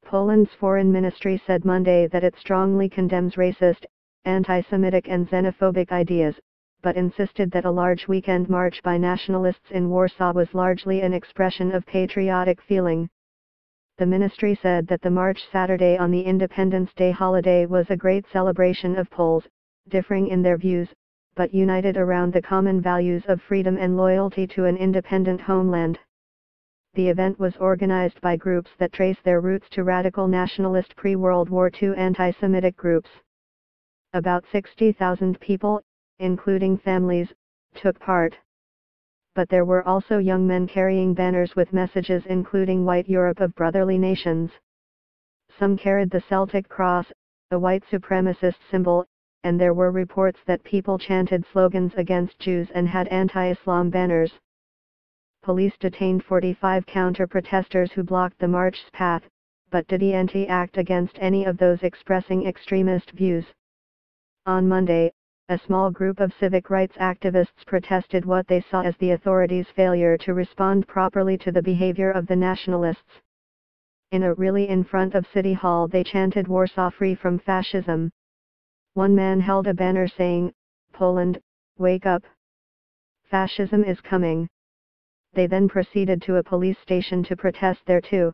Poland's foreign ministry said Monday that it strongly condemns racist, anti-Semitic and xenophobic ideas, but insisted that a large weekend march by nationalists in Warsaw was largely an expression of patriotic feeling. The ministry said that the march Saturday on the Independence Day holiday was a great celebration of Poles, differing in their views, but united around the common values of freedom and loyalty to an independent homeland. The event was organized by groups that trace their roots to radical nationalist pre-World War II anti-Semitic groups. About 60,000 people, including families, took part. But there were also young men carrying banners with messages including White Europe of Brotherly Nations. Some carried the Celtic cross, a white supremacist symbol, and there were reports that people chanted slogans against Jews and had anti-Islam banners. Police detained 45 counter-protesters who blocked the march's path, but didn't act against any of those expressing extremist views. On Monday, a small group of civic rights activists protested what they saw as the authorities' failure to respond properly to the behavior of the nationalists. In a rally in front of City Hall they chanted "Warsaw free from fascism." One man held a banner saying, "Poland, wake up. Fascism is coming." They then proceeded to a police station to protest there too.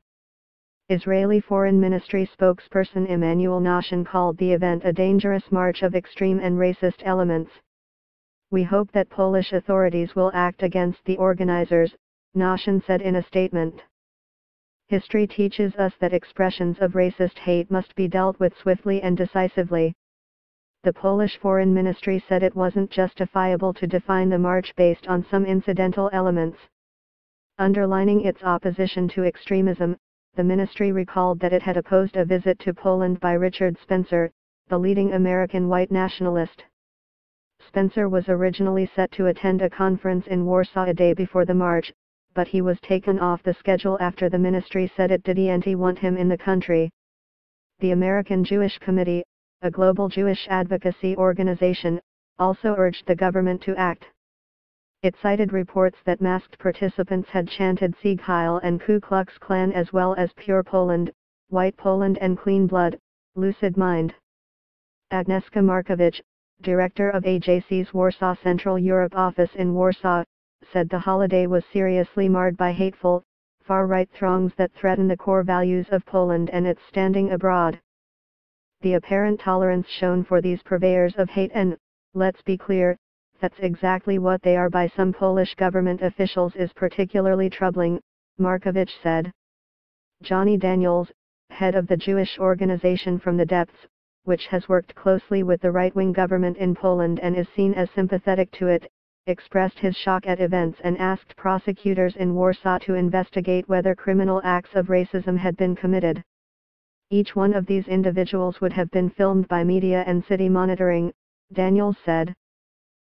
Israeli Foreign Ministry spokesperson Emmanuel Nosson called the event a dangerous march of extreme and racist elements. "We hope that Polish authorities will act against the organizers," Nosson said in a statement. "History teaches us that expressions of racist hate must be dealt with swiftly and decisively." The Polish Foreign Ministry said it wasn't justifiable to define the march based on some incidental elements. Underlining its opposition to extremism, the ministry recalled that it had opposed a visit to Poland by Richard Spencer, the leading American white nationalist. Spencer was originally set to attend a conference in Warsaw a day before the march, but he was taken off the schedule after the ministry said it didn't want him in the country. The American Jewish Committee, a global Jewish advocacy organization, also urged the government to act. It cited reports that masked participants had chanted Sieg Heil and Ku Klux Klan as well as Pure Poland, White Poland and Clean Blood, Lucid Mind. Agnieszka Markowicz, director of AJC's Warsaw Central Europe office in Warsaw, said the holiday was seriously marred by hateful, far-right throngs that threaten the core values of Poland and its standing abroad. The apparent tolerance shown for these purveyors of hate, and, let's be clear, that's exactly what they are by some Polish government officials, is particularly troubling, Markowicz said. Johnny Daniels, head of the Jewish organization From the Depths, which has worked closely with the right-wing government in Poland and is seen as sympathetic to it, expressed his shock at events and asked prosecutors in Warsaw to investigate whether criminal acts of racism had been committed. Each one of these individuals would have been filmed by media and city monitoring, Daniels said.